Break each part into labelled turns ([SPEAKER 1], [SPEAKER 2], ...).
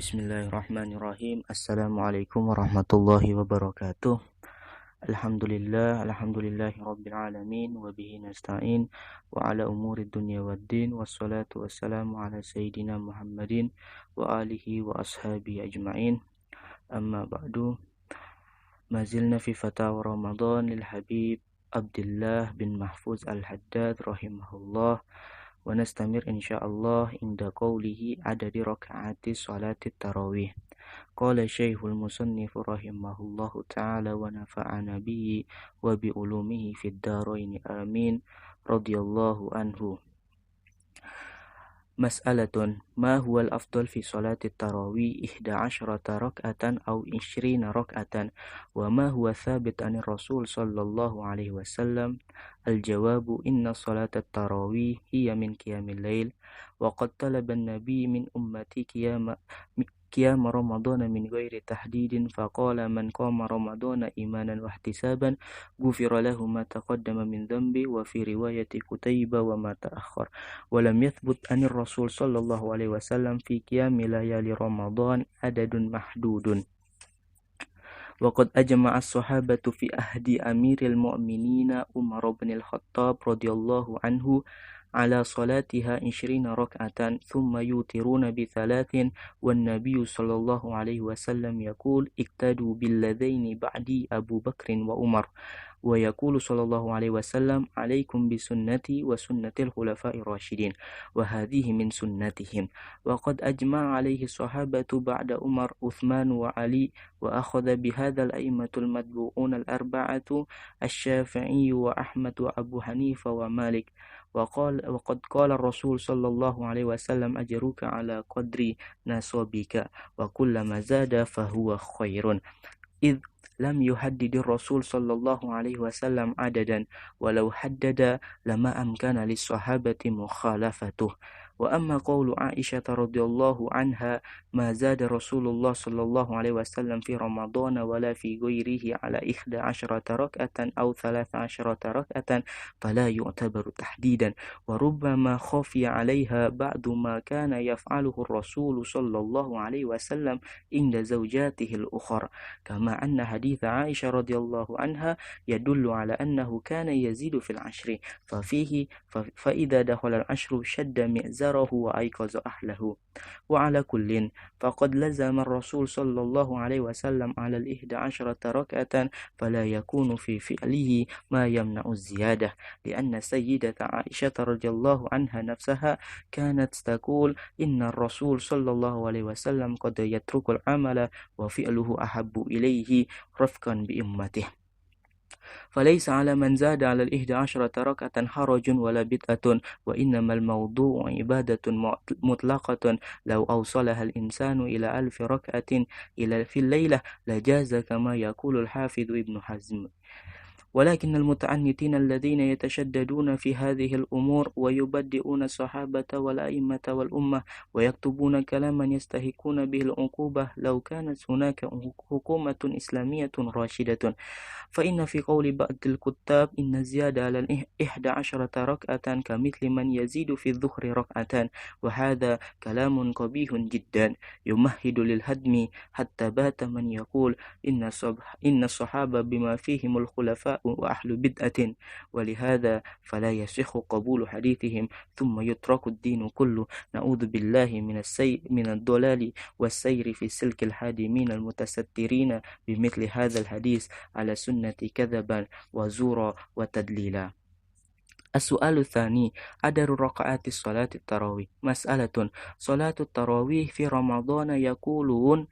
[SPEAKER 1] Bismillahirrahmanirrahim. Assalamualaikum warahmatullahi wabarakatuh. Alhamdulillahi rabbil alamin wa bihi nasta'in wa ala umuri dunya waddin wassalatu wassalamu ala sayyidina Muhammadin wa alihi wa ashabihi ajma'in. Amma ba'du. Mazilna fi fatawa Ramadan lil Habib Abdullah bin Mahfuz Al-Haddad rahimahullah. ونستمر إن شاء الله عند قوله عدد ركعات صلاة التراويح. قال الشيخ المصنف رحمه الله تعالى ونفعنا به وبعلومه في الدارين آمين رضي الله عنه. مسألة: ما هو الأفضل في صلاة التراويح 11 ركعة أو 20 ركعة، وما هو ثابت عن الرسول صلى الله عليه وسلم؟ الجواب: إن صلاة التراويح هي من قيام الليل، وقد طلب النبي من أمتي قيام رمضان من غير تحديد، فقال: من قام رمضان إيمانا واحتسابا غفر له ما تقدم من ذنبه، وفي رواية كتيبة وما تأخر. ولم يثبت عن الرسول صلى الله عليه وسلم في قيام ليالي رمضان عدد محدود. وقد أجمع الصحابة في عهد أمير المؤمنين عمر بن الخطاب رضي الله عنه على صلاتها 20 ركعة ثم يوترون ب3، والنبي صلى الله عليه وسلم يقول: اقتدوا بالذين بعدي أبو بكر وعمر، ويقول صلى الله عليه وسلم: عليكم بسنتي وسنة الخلفاء الراشدين، وهذه من سنتهم. وقد أجمع عليه الصحابة بعد عمر عثمان وعلي، وأخذ بهذا الأئمة المتبوعون الأربعة الشافعي وأحمد وأبو حنيفة ومالك. وقد قال الرسول صلى الله عليه وسلم: أجرك على قدر نصابك، وكلما زاد فهو خير، إذ لم يحدد الرسول صلى الله عليه وسلم عددا، ولو حدد لما أمكن للصحابة مخالفته. وأما قول عائشة رضي الله عنها: ما زاد رسول الله صلى الله عليه وسلم في رمضان ولا في غيره على 11 ركعة أو 13 ركعة، فلا يعتبر تحديدا، وربما خفي عليها بعض ما كان يفعله الرسول صلى الله عليه وسلم عند زوجاته الأخرى، كما أن حديث عائشة رضي الله عنها يدل على أنه كان يزيد في العشر، فإذا دخل العشر شد مئزره وأيقظ أهله. وعلى كل فقد لزم الرسول صلى الله عليه وسلم على 11 ركعة، فلا يكون في فعله ما يمنع الزيادة، لأن سيدة عائشة رضي الله عنها نفسها كانت تقول: إن الرسول صلى الله عليه وسلم قد يترك العمل وفعله أحب إليه رفقا بأمته. فليس على من زاد على 11 ركعة حرج ولا بدعة، وإنما الموضوع عبادة مطلقة، لو أوصلها الإنسان إلى 1000 ركعة في الليلة لجاز، كما يقول الحافظ ابن حزم. ولكن المتعنتين الذين يتشددون في هذه الأمور ويبدئون الصحابة والأئمة والأمة ويكتبون كلاما يستحقون به العقوبة لو كانت هناك حكومة إسلامية راشدة، فإن في قول بعض الكتاب إن الزيادة على 11 ركعة كمثل من يزيد في الظهر ركعتان، وهذا كلام قبيح جدا يمهد للهدم، حتى بات من يقول إن الصحابة بما فيهم الخلفاء وأهل بدعة، ولهذا فلا يصح قبول حديثهم، ثم يترك الدين كله. نعوذ بالله من الضلال والسير في سلك الهادمين المتسترين بمثل هذا الحديث على سنة كذبا وزورا وتدليلا. السؤال الثاني: عدد ركعات صلاة التراويح. مسألة: صلاة التراويح في رمضان يقولون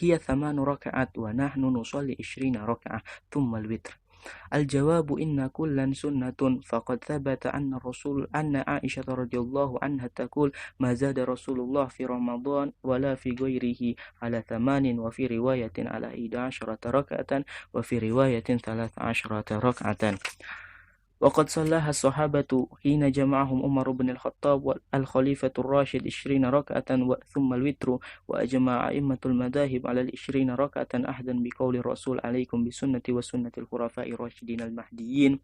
[SPEAKER 1] هي 8 ركعات، ونحن نصلي 20 ركعة ثم الوتر. الجواب: إن كلا سنة، فقد ثبت أن عائشة رضي الله عنها تقول: ما زاد رسول الله في رمضان ولا في غيره على 8، وفي رواية على 11 ركعة، وفي رواية 13 ركعة. وقد صلاها الصحابة حين جمعهم عمر بن الخطاب الخليفة الراشد 20 ركعة ثم الوتر، وأجمع أئمة المذاهب على 20 ركعة أحدا بقول الرسول: عليكم بسنة وسنة الخلفاء الراشدين المهديين.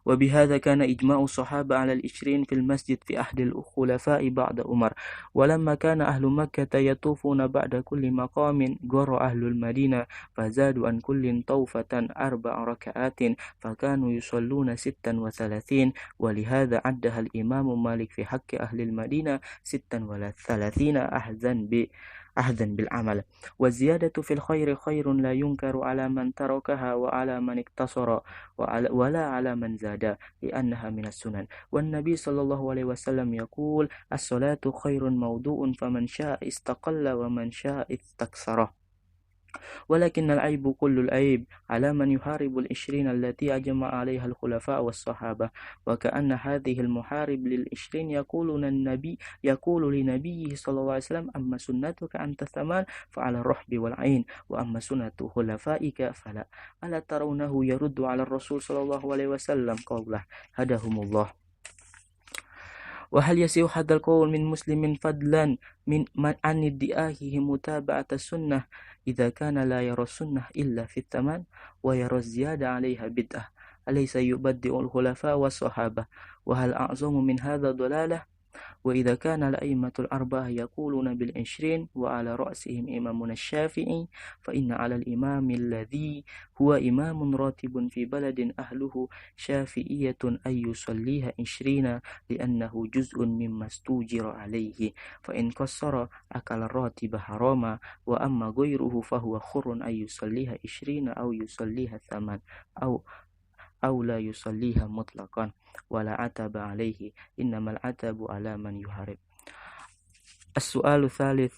[SPEAKER 1] وبهذا كان إجماع الصحابة على العشرين في المسجد في عهد الخلفاء بعد عمر. ولما كان أهل مكة يطوفون بعد كل مقام جر أهل المدينة فزادوا عن كل طوفة 4 ركعات فكانوا يصلون 36 ولهذا عدها الإمام مالك في حق أهل المدينة 36 أحدا بالعمل. والزيادة في الخير خير لا ينكر على من تركها وعلى من اقتصر ولا على من زاد لأنها من السنن. والنبي صلى الله عليه وسلم يقول الصلاة خير موضوع فمن شاء استقل ومن شاء استكثر. ولكن العيب كل العيب على من يحارب العشرين التي أجمع عليها الخلفاء والصحابة، وكأن هذه المحارب للعشرين يقول لنبيه صلى الله عليه وسلم أما سنتك أنت 8 فعلى الرحب والعين وأما سنة خلفائك فلا. ألا ترونه يرد على الرسول صلى الله عليه وسلم قوله هداهم الله. وهل يسيء هذا القول من مسلم فضلا عن ادعائه متابعة السنة إذا كان لا يرى السنة إلا في 8 ويرى الزيادة عليها بدعة؟ أليس يبدئ الخلفاء والصحابة؟ وهل أعظم من هذا ضلالة؟ وإذا كان الأئمة الأربعة يقولون بالعشرين وعلى رأسهم إمامنا الشافعي فإن على الإمام الذي هو إمام راتب في بلد أهله شافعية أن يصليها 20 لأنه جزء مما استوجر عليه، فإن قصر أكل الراتب حراما، وأما غيره فهو حر أن يصليها 20 أو يصليها 8 أو لا يصليها مطلقا ولا عتب عليه، إنما العتب على من يحارب. السؤال الثالث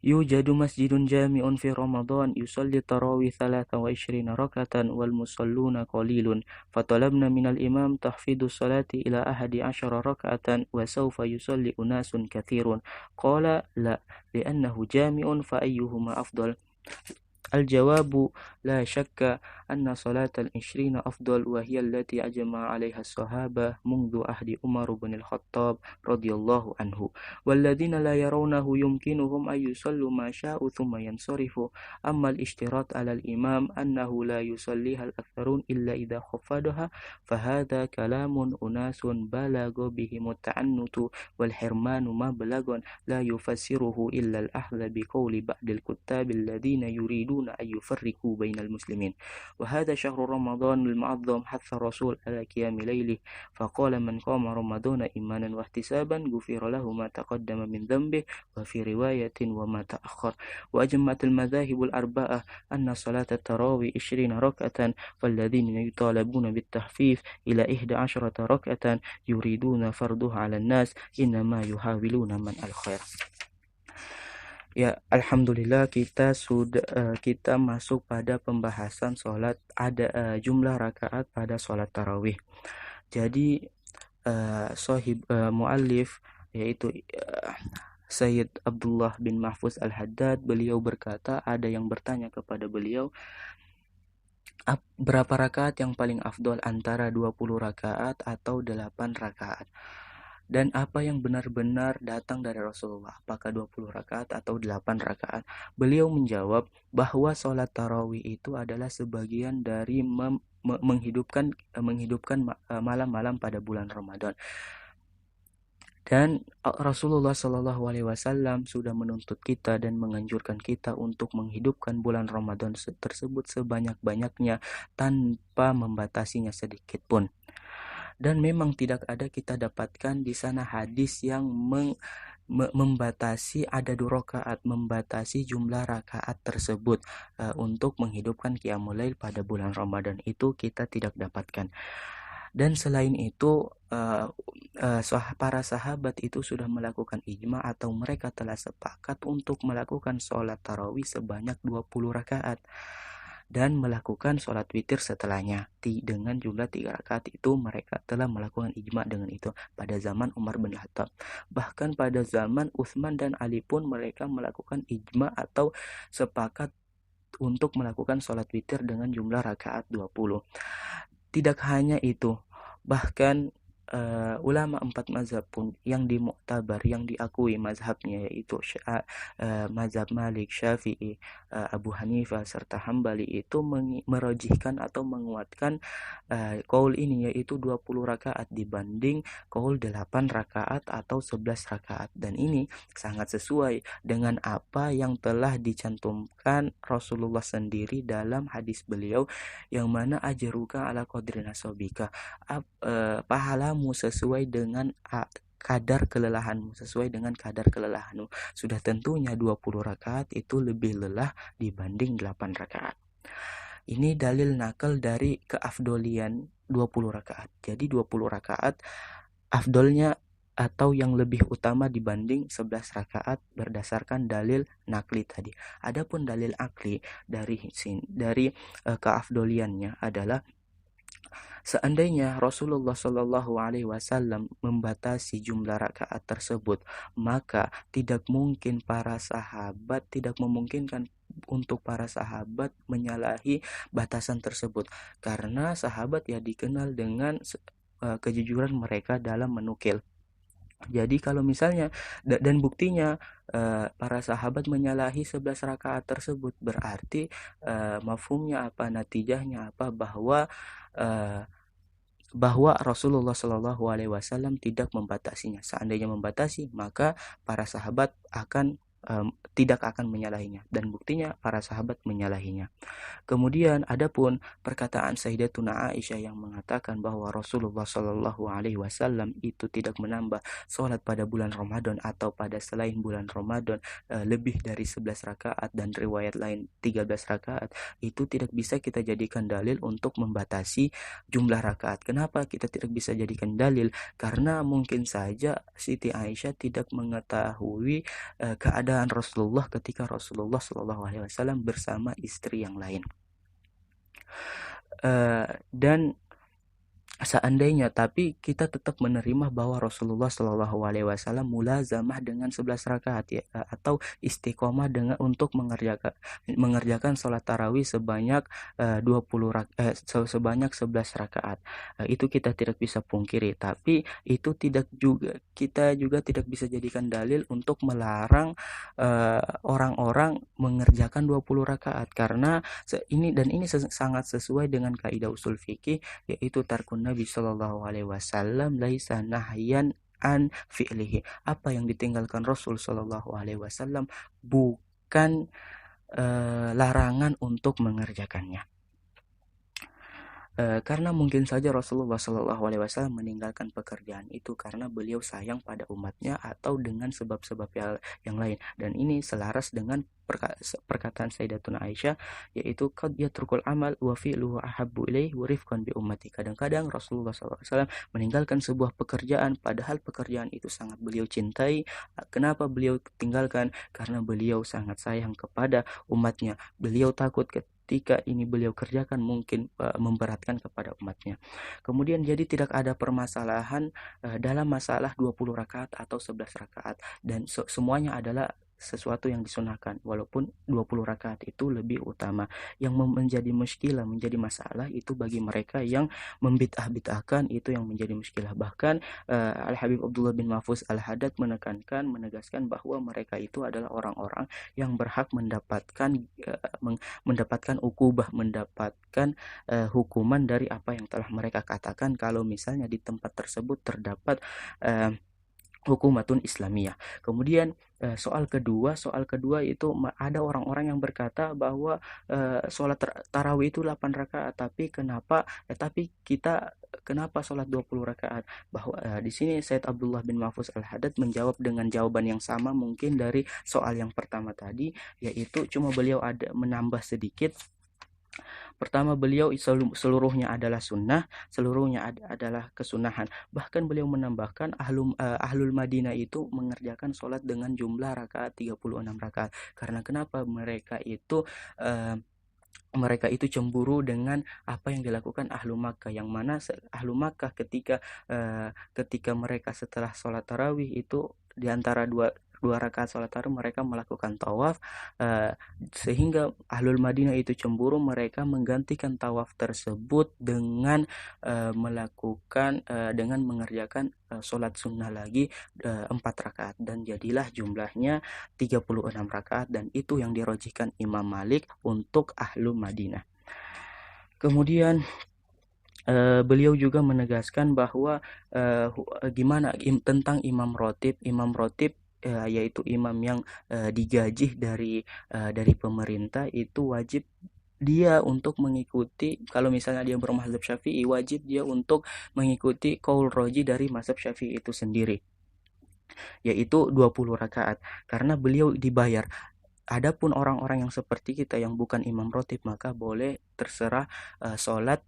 [SPEAKER 1] يوجد مسجد جامع في رمضان يصلي التراويح 23 ركعة والمصلون قليل، فطلبنا من الإمام تحفيظ الصلاة إلى 11 ركعة وسوف يصلي أناس كثير. قال لا، لأنه جامع فأيهما أفضل؟ الجواب لا شك أن صلاة 20 أفضل، وهي التي أجمع عليها الصحابة منذ عهد عمر بن الخطاب رضي الله عنه، والذين لا يرونه يمكنهم أن يصلوا ما شاءوا ثم ينصرفوا. أما الاشتراط على الإمام أنه لا يصليها الأكثرون إلا إذا خفضها فهذا كلام أناس بلغ بهم التعنت والحرمان مبلغ لا يفسره إلا الأخذ بقول بعض الكتاب الذين يريدون أن يفرقوا بين المسلمين. وهذا شهر رمضان المعظم حث الرسول على قيام ليله فقال من قام رمضان إيمانا واحتسابا غفر له ما تقدم من ذنبه وفي رواية وما تأخر. وأجمعت المذاهب الأربعة أن صلاة التراويح 20 ركعة، فالذين يطالبون بالتخفيف إلى 11 ركعة يريدون فرضها على الناس إنما يحاولون من الخير. Ya, alhamdulillah kita masuk pada pembahasan sholat ada jumlah rakaat pada sholat tarawih. Jadi muallif yaitu Sayyid Abdullah bin Mahfuz Al-Haddad, beliau berkata ada yang bertanya kepada beliau berapa rakaat yang paling afdol antara 20 rakaat atau 8 rakaat. Dan apa yang benar-benar datang dari Rasulullah, apakah 20 rakaat atau 8 rakaat? Beliau menjawab bahwa sholat tarawih itu adalah sebagian dari menghidupkan malam-malam pada bulan Ramadan. Dan Rasulullah Shallallahu Alaihi Wasallam sudah menuntut kita dan menganjurkan kita untuk menghidupkan bulan Ramadan tersebut sebanyak-banyaknya tanpa membatasinya sedikit pun. Dan memang tidak ada kita dapatkan di sana hadis yang membatasi adad rakaat, membatasi jumlah rakaat tersebut untuk menghidupkan qiyamul lail pada bulan Ramadan, itu kita tidak dapatkan. Dan selain itu para sahabat itu sudah melakukan ijma atau mereka telah sepakat untuk melakukan sholat tarawih sebanyak 20 rakaat dan melakukan sholat witir setelahnya dengan jumlah 3 rakaat. Itu mereka telah melakukan ijma dengan itu pada zaman Umar bin Khattab. Bahkan pada zaman Utsman dan Ali pun mereka melakukan ijma atau sepakat untuk melakukan sholat witir dengan jumlah rakaat 20. Tidak hanya itu, bahkan ulama empat mazhab pun yang dimuktabar, yang diakui mazhabnya, yaitu mazhab Malik, Syafi'i, Abu Hanifah serta Hambali, itu merojihkan atau menguatkan qaul ini, yaitu 20 rakaat dibanding qaul 8 rakaat atau 11 rakaat. Dan ini sangat sesuai dengan apa yang telah dicantumkan Rasulullah sendiri dalam hadis beliau, yang mana ajruka ala qadri nasobika, pahalamu sesuai dengan kadar kelelahanmu, sesuai dengan kadar kelelahanmu. Sudah tentunya 20 rakaat itu lebih lelah dibanding 8 rakaat. Ini dalil nakal dari keafdolian 20 rakaat. Jadi 20 rakaat afdolnya atau yang lebih utama dibanding 11 rakaat berdasarkan dalil nakli tadi. Adapun dalil akli dari keafdoliannya adalah, seandainya Rasulullah Shallallahu Alaihi Wasallam membatasi jumlah rakaat tersebut, maka tidak memungkinkan untuk para sahabat menyalahi batasan tersebut, karena sahabat ya dikenal dengan kejujuran mereka dalam menukil. Jadi kalau misalnya dan buktinya para sahabat menyalahi 11 rakaat tersebut, berarti mafhumnya apa, natijahnya apa, bahwa Rasulullah Shallallahu Alaihi Wasallam tidak membatasinya. Seandainya membatasi, maka para sahabat tidak akan menyalahinya, dan buktinya para sahabat menyalahinya. Kemudian adapun perkataan Sayyidatuna Aisyah yang mengatakan bahwa Rasulullah Shallallahu Alaihi Wasallam itu tidak menambah sholat pada bulan Ramadan atau pada selain bulan Ramadan lebih dari 11 rakaat, dan riwayat lain 13 rakaat, itu tidak bisa kita jadikan dalil untuk membatasi jumlah rakaat. Kenapa kita tidak bisa jadikan dalil? Karena mungkin saja Siti Aisyah tidak mengetahui keadaan Rasulullah ketika Rasulullah Shallallahu Alaihi Wasallam bersama istri yang lain. Dan seandainya, tapi kita tetap menerima bahwa Rasulullah Shallallahu Alaihi Wasallam mulazamah dengan 11 rakaat, ya, atau istiqomah untuk mengerjakan sholat tarawih sebanyak 11 rakaat. Itu kita tidak bisa pungkiri, tapi itu kita juga tidak bisa jadikan dalil untuk melarang orang-orang mengerjakan 20 rakaat, karena ini sangat sesuai dengan kaidah usul fikih, yaitu tarkun Nabi Shallallahu Alaihi Wasallam laisa nahyan an fi'lihi. Apa yang ditinggalkan Rasul Shallallahu Alaihi Wasallam bukan larangan untuk mengerjakannya. Karena mungkin saja Rasulullah Shallallahu Alaihi Wasallam meninggalkan pekerjaan itu karena beliau sayang pada umatnya atau dengan sebab-sebab yang lain, dan ini selaras dengan perkataan Sayyidatuna Aisyah, yaitu qad yatrukul amal wa fi'luhu ahabbu ilaihi wa rifqan bi ummati. Kadang-kadang Rasulullah SAW meninggalkan sebuah pekerjaan padahal pekerjaan itu sangat beliau cintai. Kenapa beliau tinggalkan? Karena beliau sangat sayang kepada umatnya. Beliau takut ketika ini beliau kerjakan mungkin memberatkan kepada umatnya. Kemudian jadi tidak ada permasalahan dalam masalah 20 rakaat atau 11 rakaat, dan semuanya adalah sesuatu yang disunahkan, walaupun 20 rakaat itu lebih utama. Yang menjadi muskilah, menjadi masalah itu bagi mereka yang membid'ah-bid'ahkan, itu yang menjadi muskilah. Bahkan Al-Habib Abdullah bin Mahfuz Al-Haddad menegaskan bahwa mereka itu adalah orang-orang yang berhak mendapatkan ukubah, mendapatkan hukuman dari apa yang telah mereka katakan kalau misalnya di tempat tersebut terdapat hukumatun Islamiyah. Kemudian soal kedua itu ada orang-orang yang berkata bahwa sholat tarawih itu 8 rakaat, tapi kenapa sholat 20 rakaat? Bahwa di sini Said Abdullah bin Mahfuz Al-Haddad menjawab dengan jawaban yang sama mungkin dari soal yang pertama tadi, yaitu cuma beliau ada menambah sedikit. Pertama, beliau seluruhnya adalah sunnah, seluruhnya adalah kesunahan. Bahkan beliau menambahkan ahlul Madinah itu mengerjakan sholat dengan jumlah rakaat 36 rakaat. Karena kenapa? Mereka itu cemburu dengan apa yang dilakukan ahlu Makkah, yang mana ahlu Makkah ketika mereka setelah sholat tarawih itu di antara 2 rakaat sholat tarawih mereka melakukan tawaf, sehingga Ahlul Madinah itu cemburu, mereka menggantikan tawaf tersebut dengan dengan mengerjakan sholat sunnah lagi 4 rakaat, dan jadilah jumlahnya 36 rakaat, dan itu yang dirojihkan Imam Malik untuk Ahlul Madinah. Kemudian beliau juga menegaskan bahwa gimana tentang imam rotib. Imam rotib yaitu imam yang digaji dari pemerintah, itu wajib dia untuk mengikuti, kalau misalnya dia bermazhab Syafi'i, wajib dia untuk mengikuti qaul roji dari mazhab Syafi'i itu sendiri, yaitu 20 rakaat, karena beliau dibayar. Adapun orang-orang yang seperti kita yang bukan imam rotib, maka boleh terserah sholat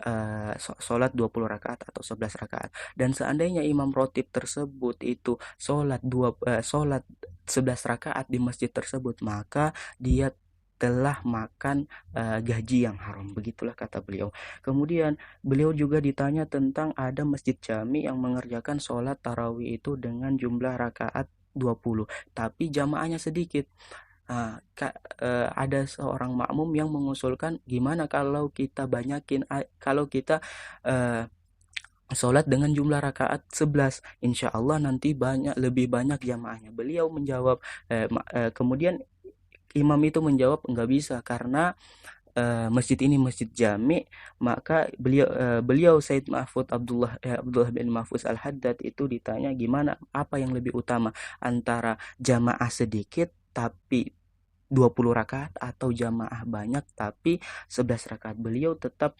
[SPEAKER 1] 20 rakaat atau 11 rakaat. Dan seandainya imam rotib tersebut itu sholat 11 rakaat di masjid tersebut, maka dia telah makan gaji yang haram, begitulah kata beliau. Kemudian beliau juga ditanya tentang ada masjid jami yang mengerjakan sholat tarawih itu dengan jumlah rakaat 20, tapi jamaahnya sedikit. Ada seorang makmum yang mengusulkan, gimana kalau kita banyakin, kalau kita sholat dengan jumlah rakaat 11, insya Allah nanti lebih banyak jamaahnya. Beliau menjawab, kemudian imam itu menjawab, enggak bisa, karena masjid ini masjid jami. Maka beliau Said Mahfud Abdullah bin Mahfuz Al-Haddad itu ditanya, gimana, apa yang lebih utama antara jamaah sedikit tapi 20 rakaat atau jamaah banyak tapi 11 rakaat. Beliau tetap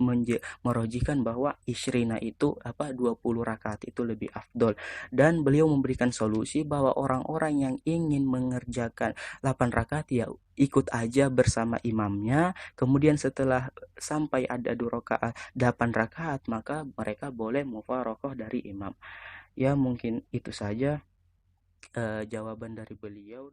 [SPEAKER 1] merojihkan bahwa isyrina itu 20 rakaat itu lebih afdol, dan beliau memberikan solusi bahwa orang-orang yang ingin mengerjakan 8 rakaat ya ikut aja bersama imamnya, kemudian setelah sampai ada 2 rakaat 8 rakaat maka mereka boleh mufaroqah dari imam. Ya mungkin itu saja jawaban dari beliau.